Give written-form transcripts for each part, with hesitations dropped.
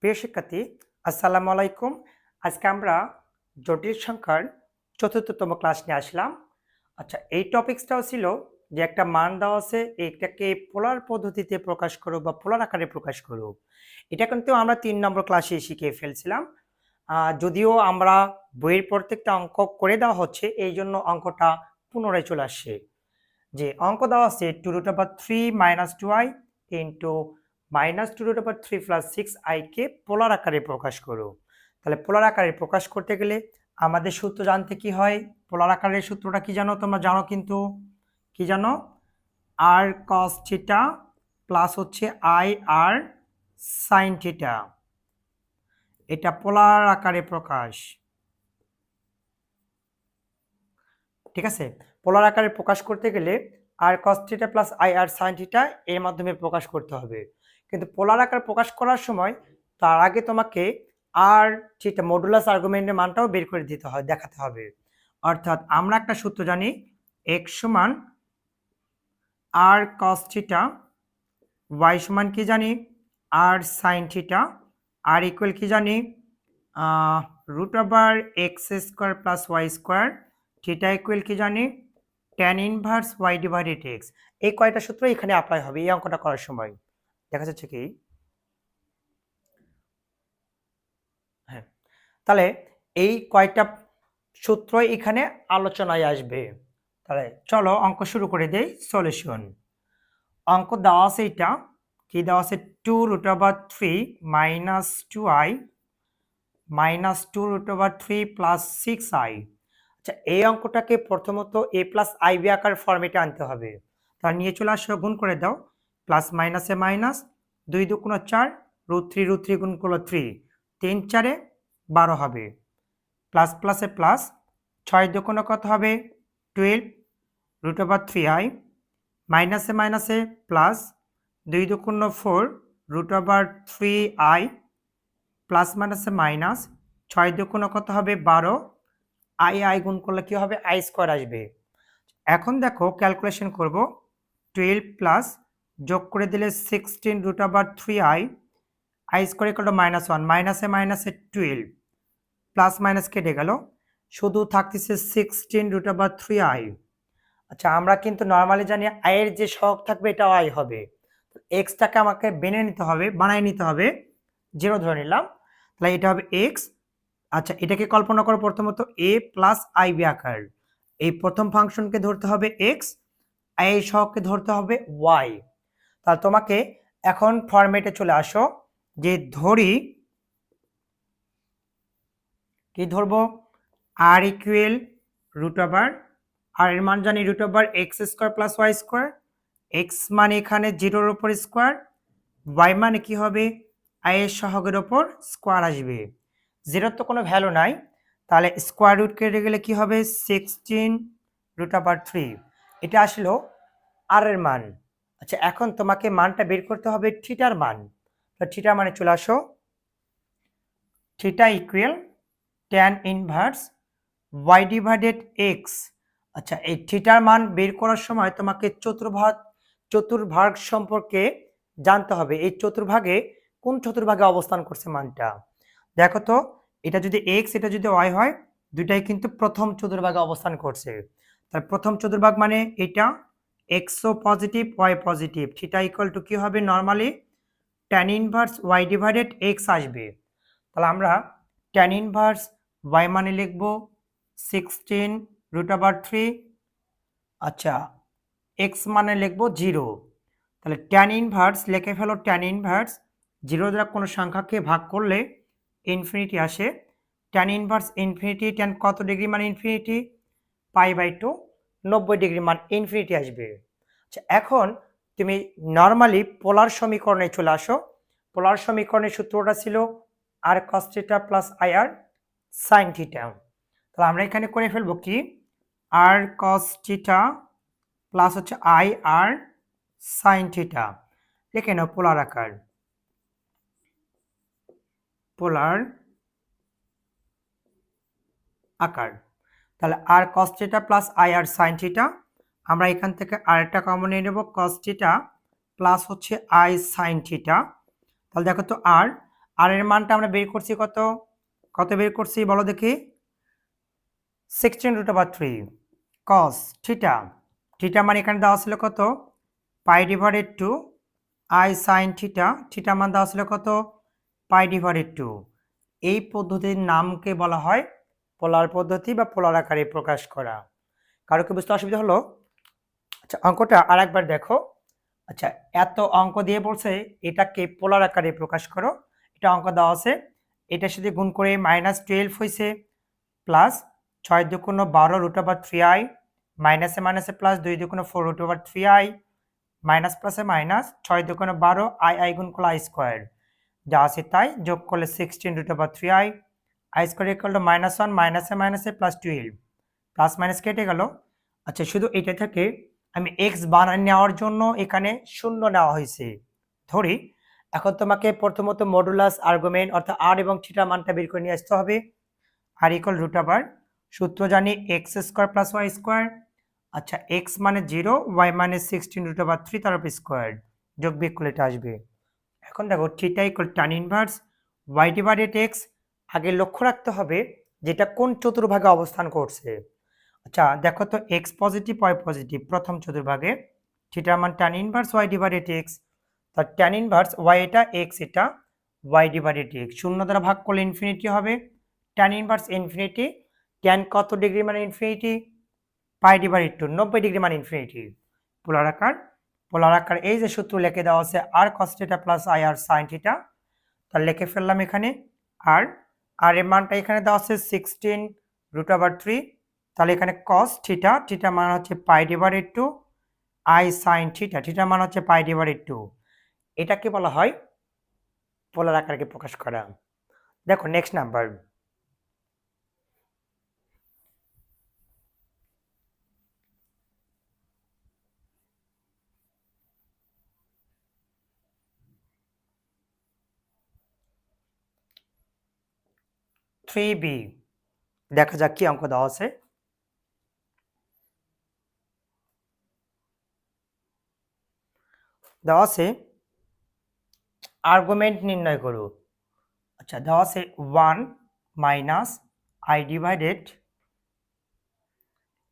প্রিয় শিক্ষার্থী, আসসালামু আলাইকুম। আজকে আমরা জটিল সংখ্যার চতুর্থতম ক্লাস নিয়ে আসলাম। আচ্ছা, এই টপিকসটাও ছিল যে একটা মান দেওয়া আছে, এটাকে পোলার পদ্ধতিতে প্রকাশ করো বা পোলার আকারে প্রকাশ করো। এটা কিন্তু আমরা ৩ নম্বর ক্লাসে শিখে ফেলছিলাম। যদিও আমরা বইয়ের প্রত্যেকটা অঙ্ক করে দেওয়া হচ্ছে, এই জন্য অঙ্কটা পুনরায় চলে আসছে। যে অঙ্ক দেওয়া আছে 2√3 - 2i ইন্টু -2√3 + 6i কে পোলার আকারে প্রকাশ করো। তাহলে পোলার আকারে প্রকাশ করতে গেলে আমাদের সূত্র জানতে কি হয়? পোলার আকারের সূত্রটা কি জানো? তোমরা জানো কিন্তু, কি জানো? আর cos থিটা প্লাস হচ্ছে i আর sin থিটা, এটা পোলার আকারে প্রকাশ। ঠিক আছে, পোলার আকারে প্রকাশ করতে গেলে r cos theta plus i r sin theta এর মাধ্যমে প্রকাশ করতে হবে। কিন্তু পোলার আকার প্রকাশ করার সময় তার আগে তোমাকে আর থিটা মডুলাস আর্গুমেন্টের মানটাও বের করে দিতে হয়, দেখাতে হবে। অর্থাৎ আমরা একটা সূত্র জানি, x সমান আর cos থিটা, y সমান কি জানি আর sin থিটা, আর ইকুয়াল কি জানি √x² plus y², theta equal কি জানি tan inverse y divided x। এই কয়টা সূত্র এখানে অ্যাপ্লাই হবে এই অঙ্কটা করার সময়। দেখা যাচ্ছে কি? হ্যাঁ, তাহলে এই কয়টা সূত্র এখানে আলোচনায় আসবে। তাহলে চলো অঙ্ক শুরু করে দেই। সলিউশন। অঙ্ক দেওয়া আছে, এটা কি দেওয়া আছে? 2√3 - 2i -2√3 + 6i। আচ্ছা, এই অঙ্কটাকে প্রথমত a + ib আকার ফরম্যাটে আনতে হবে। তার নিয়ে চলে আসো, গুণ করে দাও। প্লাস মাইনাসে মাইনাস, 2 × 2 = 4, √3 গুণ করলে 3, 3 × 4 = 12 হবে। প্লাস প্লাসে প্লাস, 6 × 2 কত হবে? 12 √3i, মাইনাসে মাইনাসে প্লাস, 2 × 2 = 4 √3i, প্লাস মাইনাসে মাইনাস, 6 × 2 কত হবে? 12, আই গুণ করলে কি হবে? i² আসবে। এখন দেখো ক্যালকুলেশন করব। 12 প্লাস যোগ করে দিলে 16 √3i, i² -1, মাইনাসে মাইনাসে 12, প্লাস মাইনাস কেটে গেল, শুধু থাকতেছে 16 √3i। আচ্ছা, আমরা কিন্তু নর্মালি জানি i এর যে সহগ থাকবে এটা i হবে। এক্সটাকে আমাকে বানায় নিতে হবে, 0 ধরে নিলাম। তাহলে এটা হবে x। আচ্ছা, এটাকে কল্পনা করো প্রথমত a + ib আকার। এই প্রথম ফাংশনকে ধরতে হবে x, এই সহগকে ধরতে হবে y। তাহলে তোমাকে এখন ফরম্যাটে চলে আসো, যে ধরি, কি ধরবো? r ইকুয়াল আর এর মান জানি x² + y², x মানে এখানে 0 এর উপর স্কোয়ার, y মানে কি হবে? i এর সহগের উপর স্কোয়ার আসবে। 0 তো কোনো ভ্যালু নাই, তাহলে স্কোয়ার রুট কেটে গেলে কি হবে? 16 √3। এটা আসলো আর এর মান। আচ্ছা, এখন তোমাকে মানটা বের করতে হবে থিটার মান। তো থিটার মানে চলে আসো, theta equal tan inverse y divided x। আচ্ছা, এই থিটার মান বের করার সময় তোমাকে চতুর্ভাগ সম্পর্কে জানতে হবে। এই চতুর্ভাগে কোন চতুর্ভাগে অবস্থান করছে মানটা দেখো তো। এটা যদি x, এটা যদি y হয়, দুইটাই কিন্তু প্রথম চতুর্ভাগে অবস্থান করছে। তার প্রথম চতুর্ভাগ মানে এটা x ও পজিটিভ, y পজিটিভ, থিটা ইকুয়াল টু কি হবে? Normally tan inverse y divided x আসবে। তাহলে আমরা tan ইনভার্স y মানে লিখব 16 √3। আচ্ছা, x মানে লিখব 0। তাহলে tan ইনভার্স লিখে ফেলো, tan ইনভার্স 0 দ্বারা কোনো সংখ্যাকে ভাগ করলে ইনফিনিটি আসে। tan ইনভার্স ইনফিনিটি, tan কত ডিগ্রি মানে ইনফিনিটি? π/2, 90 ডিগ্রি মান ইনফিনিটি আসবে। আচ্ছা, এখন তুমি নর্মালি পোলার সমীকরণে চলে আসো। পোলার সমীকরণের সূত্রটা ছিল r cos theta plus i r sin theta. তাহলে আমরা এখানে করে ফেলবো কি? আর cos থিটা প্লাস হচ্ছে আই আর sin থিটা, লিখে নাও পোলার আকার। পোলার আকার। তাহলে r cos theta plus i r sin theta, আমরা এখান থেকে আরেকটা কমন নিয়ে নেব, cos থিটা প্লাস হচ্ছে আই sin থিটা। তাহলে দেখো তো আর এর মানটা আমরা বের করছি কত, কত বের করছি বলো দেখি, 16√3 cos থিটা, থিটা মান এখানে দেওয়া ছিল কত, π/2 i sin থিটা, থিটা মান দেওয়া ছিল কত, π/2। এই পদ্ধতির নামকে বলা হয় পোলার পদ্ধতি বা পোলার আকারে প্রকাশ করা। কারো কি বুঝতে অসুবিধা হলো? আচ্ছা অঙ্কটা আরেকবার দেখো। আচ্ছা এত অঙ্ক দিয়ে বলছে এটাকে পোলার আকারে প্রকাশ করো, এটা অঙ্ক দেওয়া আছে, এটার সাথে গুণ করে -12 হয়েছে, প্লাস 6×2=12√3i, মাইনাসে মাইনাসে প্লাস 2×4√3i, মাইনাস প্লাসে মাইনাস 6×12 i গুণ করলে i², যা আছে তাই যোগ করলে 16√3i, i² -1, মাইনাসে মাইনাসে প্লাস 12, প্লাস মাইনাস কেটে গেল। আচ্ছা শুধু এটা থেকে আমি এক্স বানান নেওয়ার জন্য এখানে শূন্য নেওয়া হয়েছে ধরি। এখন তোমাকে প্রথমত মডুলাস আর্গুমেন্ট অর্থাৎ আর এবং থিটা মানটা বের করে নিয়ে আসতে হবে। আর ইকুয়াল √ সূত্র জানি x² + y²। আচ্ছা এক্স মানে 0, y মানে 16√3 তার উপর স্কোয়ার, যোগ বিয়োগ করলে এটা আসবে। এখন দেখো theta equal tan inverse y/x। আগে লক্ষ্য রাখতে হবে যেটা কোন চতুর্ভাগে অবস্থান করছে। আচ্ছা দেখো তো x পজিটিভ y পজিটিভ, প্রথম চতুর্ভাগে থিটার মান tan ইনভার্স y/x, তার tan ইনভার্স y এটা x এটা y/x, শূন্য দ্বারা ভাগ করলে ইনফিনিটি হবে, tan ইনভার্স ইনফিনিটি, tan কত ডিগ্রি মানে ইনফিনিটি, π/2, 90 ডিগ্রি মানে ইনফিনিটি। পোলার আকার, পোলার আকার এই যে সূত্র লিখে দেওয়া আছে r cos θ plus i r sin θ, তার লিখে ফেললাম এখানে। আর আর এর মানটা এখানে দেওয়া আছে 16√3, তাহলে এখানে cos θ, θ মান হচ্ছে π/2, i sin θ, θ মান হচ্ছে π/2। এটাকে বলা হয় পোলার আকারকে প্রকাশ করা। দেখো নেক্সট নাম্বার, বি, দেখা যাক কি অঙ্ক দেওয়া আছে। দেওয়া আছে আর্গুমেন্ট নির্ণয় করো। আচ্ছা দেওয়া আছে 1 minus i divided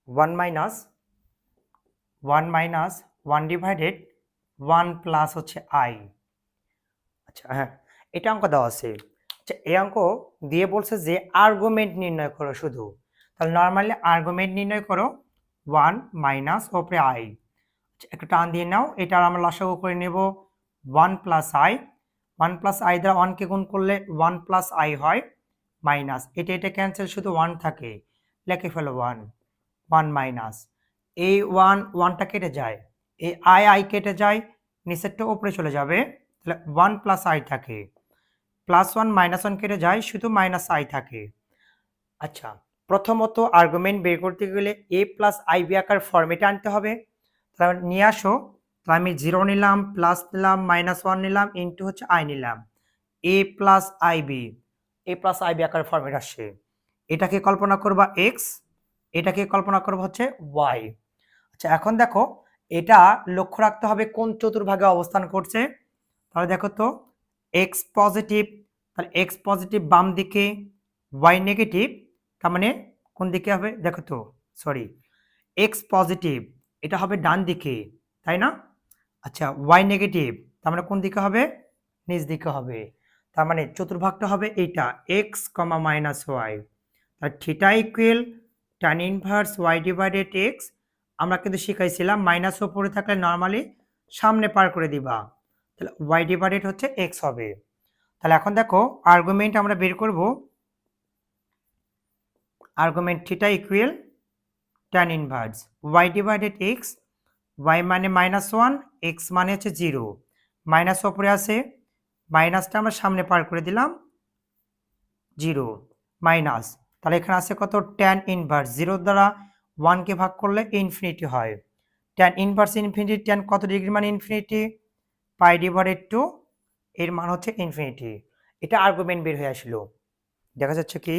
1 divided 1 plus হচ্ছে i। আচ্ছা হ্যাঁ এটা অঙ্ক দেওয়া আছে। আচ্ছা এই অঙ্ক দিয়ে বলছে যে আর্গুমেন্ট নির্ণয় করো শুধু, তাহলে নর্মালি আর্গুমেন্ট নির্ণয় করো 1 মাইনাস ওপরে i। আচ্ছা একটু টান দিয়ে নাও, এটা আমরা লসাগু করে নেব 1 প্লাস i, 1 প্লাস i দ্বারা 1 কে গুণ করলে 1 প্লাস i হয়, মাইনাস এটা এটা ক্যান্সেল শুধু 1 থাকে, লিখে ফেলো 1 মাইনাস এই 1টা কেটে যায়, এই i কেটে যায়, নিচেরটা উপরে চলে যাবে, তাহলে 1 প্লাস i থাকে, +1 -1 কেটে যায়, শুধু -i থাকে। আচ্ছা প্রথমত আর্গুমেন্ট বের করতে গেলে a প্লাস i b আকার ফর্মেটে আনতে হবে। তাহলে নিয়ে আসো, তাহলে আমি 0 নিলাম, প্লাস নিলাম, -1 নিলাম, ইন্টু হচ্ছে i নিলাম, a প্লাস ib আকার ফর্মেট আসছে। এটাকে কল্পনা করবা x, এটাকে কল্পনা করবো হচ্ছে y। আচ্ছা এখন দেখো এটা লক্ষ্য রাখতে হবে কোন চতুর্ভাগে অবস্থান করছে। তাহলে দেখো তো x পজিটিভ, তাহলে x পজিটিভ বাম দিকে, y নেগেটিভ তার মানে কোন দিকে হবে দেখো তো, সরি x পজিটিভ এটা হবে ডান দিকে তাই না। আচ্ছা y নেগেটিভ তার মানে কোন দিকে হবে, নিচ দিকে হবে, তার মানে চতুর্ভাগটা হবে এইটা x, y। তাহলে theta equal tan inverse y/x। আমরা কিন্তু শিখাইছিলাম মাইনাস উপরে থাকলে নর্মালি সামনে পার করে দিবা, তাহলে y/ হচ্ছে x হবে। তাহলে এখন দেখো আর্গুমেন্ট আমরা বের করব, argument theta equal tan inverse y/x, y মানে -1, x মানে হচ্ছে 0, মাইনাস উপরে আছে, মাইনাসটা আমরা সামনে পার করে দিলাম 0 মাইনাস, তাহলে এখানে আছে কত tan ইনভার্স 0 দ্বারা 1 কে ভাগ করলে ইনফিনিটি হয়, tan ইনভার্স ইনফিনিটি, tan কত ডিগ্রি মানে ইনফিনিটি, π/2 এর মান হচ্ছে ইনফিনিটি। এটা আর্গুমেন্ট বের হয়ে আসলো, দেখা যাচ্ছে কি,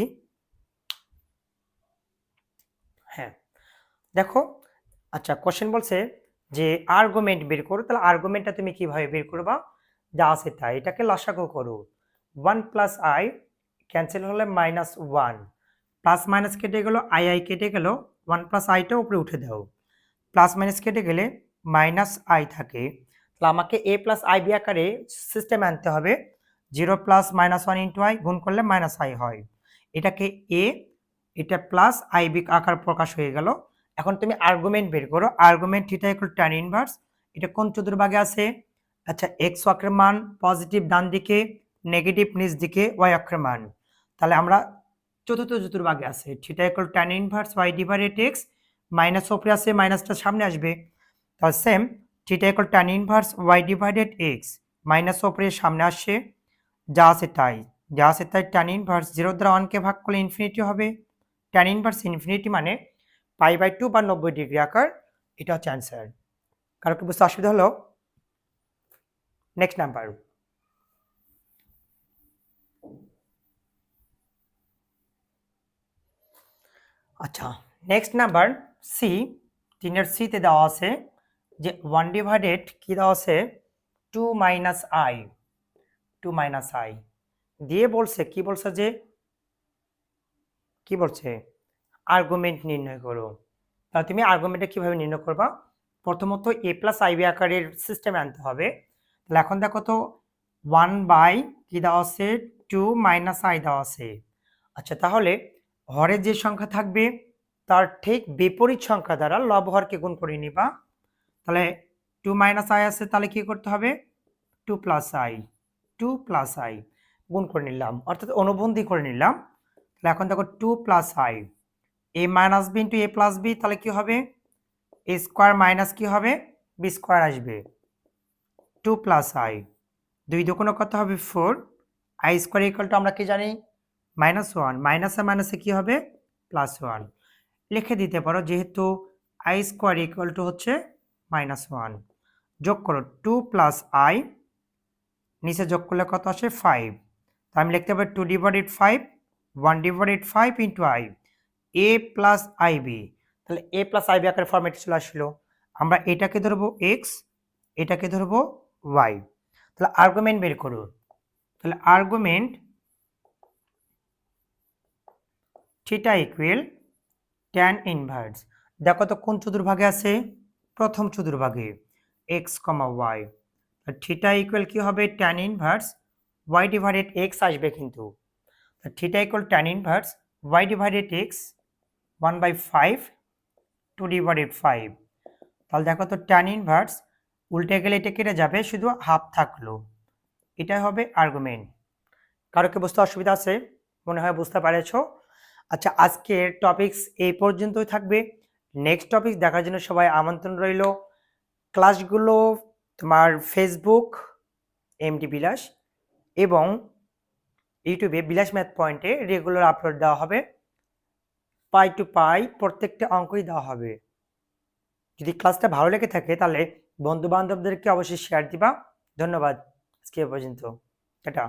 হ্যাঁ দেখো। আচ্ছা কোশ্চেন বলছে যে আর্গুমেন্ট বের করো, তাহলে আর্গুমেন্টটা তুমি কিভাবে বের করবা, যা আছে তাই, এটাকে লসাগু করো, ওয়ান প্লাস আই ক্যান্সেল হলে মাইনাস ওয়ান, প্লাস মাইনাস কেটে গেল, আই আই কেটে গেল, ওয়ান প্লাস আইটা উপরে উঠে দাও, প্লাস মাইনাস কেটে গেলে মাইনাস আই থাকে। তাহলে আমাকে এ প্লাস আই বি আকারে সিস্টেমে আনতে হবে, zero plus minus one into I গুণ করলে মাইনাস আই হয়, এটাকে এ, এটা প্লাস আই বি আকার প্রকাশ হয়ে গেল। এখন তুমি আর্গুমেন্ট বের করো, argument theta equal tan inverse, এটা কোন চতুর্ভাগে আছে? আচ্ছা, এক্স অক্ষের মান পজিটিভ ডান দিকে, নেগেটিভ নিচ দিকে ওয়াই অক্ষের মান, তাহলে আমরা চতুর্থ চতুর্ভাগে আছে, theta equal tan inverse y divided x, minus ওপরে আছে, মাইনাসটা সামনে আসবে, তাহলে same theta equal tan inverse y divided x, minus ওপরে সামনে আসছে, যা আছে তাই, যা আছে তাই, ট্যান ইনভার্স 0 দ্বারা 1 কে ভাগ করলে ইনফিনিটি হবে, ট্যান ইনভার্স ইনফিনিটি মানে পাই বাই 2 বা 90 ডিগ্রি আকার, এটা হচ্ছে অ্যান্সার। কারো কি বুঝতে অসুবিধা হলো? নেক্সট নাম্বার, আচ্ছা নেক্সট নাম্বার সি, 3 এর সিতে দেওয়া আছে যে 1 ডিভাইডেড কি দেওয়া আছে 2 মাইনাস আই, 2 মাইনাস আই দিয়ে বলছে, কি বলছে যে, কি বলছে আর্গুমেন্ট নির্ণয় করো। তাহলে তুমি আর্গুমেন্টটা কিভাবে নির্ণয় করবা? প্রথমত এ প্লাস আইবি আকারের সিস্টেমে আনতে হবে। তাহলে এখন দেখো তো 1 বাই কি দেওয়া আছে 2 মাইনাস আই দেওয়া আছে। আচ্ছা, তাহলে হরে যে সংখ্যা থাকবে তার ঠিক বিপরীত সংখ্যা দ্বারা লব হরকে গুণ করে নিবা। তাহলে 2 মাইনাস আই আছে, তাহলে কি করতে হবে 2 প্লাস আই, 2 প্লাস আই গুণ করে নিলাম, অর্থাৎ অনুবন্ধী করে নিলাম। তাহলে এখন দেখো 2 plus i, a minus b into a plus b, তাহলে কি হবে এ স্কোয়ার মাইনাস কি হবে বি স্কোয়ার আসবে, 2 প্লাস আই, 2 দুগুণে কত হবে 4, আই স্কোয়ার ইকুয়াল টু আমরা কি জানি মাইনাস ওয়ান, মাইনাসে মাইনাসে কি হবে প্লাস ওয়ান, লিখে দিতে পারো যেহেতু আই স্কোয়ার ইকুয়াল টু হচ্ছে মাইনাস ওয়ান। যোগ করো 2 প্লাস আই, নিচে যোগ করলে কত আসে 5, তো আমি লিখতে পারি 2 divided 5, 1 divided 5 into i, a plus i b, তাহলে এ প্লাস আইবি আকারের ফরম্যাটে চলে আসলো। আমরা এটাকে ধরবো এক্স, এটাকে ধরবো ওয়াই, তাহলে আর্গুমেন্ট বের করো। তাহলে argument theta equal tan inverse, দেখো তো কোন চতুর্ভাগে আছে, প্রথম চতুর্ভাগে x comma y, theta equal কি হবে tan inverse y divided x আসবে, কিন্তু theta equal tan inverse y divided x 1/5, 2 divided 5, তাহলে দেখো তো ট্যান ইনভার্স উল্টে গেলে এটা কেটে যাবে, শুধু হাফ থাকলো, এটাই হবে আর্গুমেন্ট। কারো কি বুঝতে অসুবিধা আছে? মনে হয় বুঝতে পেরেছো। আচ্ছা, আজকের টপিকস এই পর্যন্তই থাকবে, নেক্সট টপিক দেখার জন্য সবাই আমন্ত্রণ রইল। ক্লাসগুলো তোমার ফেসবুক এমডি বিলাস এবং ইউটিউবে বিলাস ম্যাথ পয়েন্টে রেগুলার আপলোড দেওয়া হবে, পাই টু পাই প্রত্যেকটা অঙ্কই দেওয়া হবে। যদি ক্লাসটা ভালো লেগে থাকে তাহলে বন্ধু বান্ধবদেরকে অবশ্যই শেয়ার দিবা। ধন্যবাদ, আজকে পর্যন্ত, টাটা।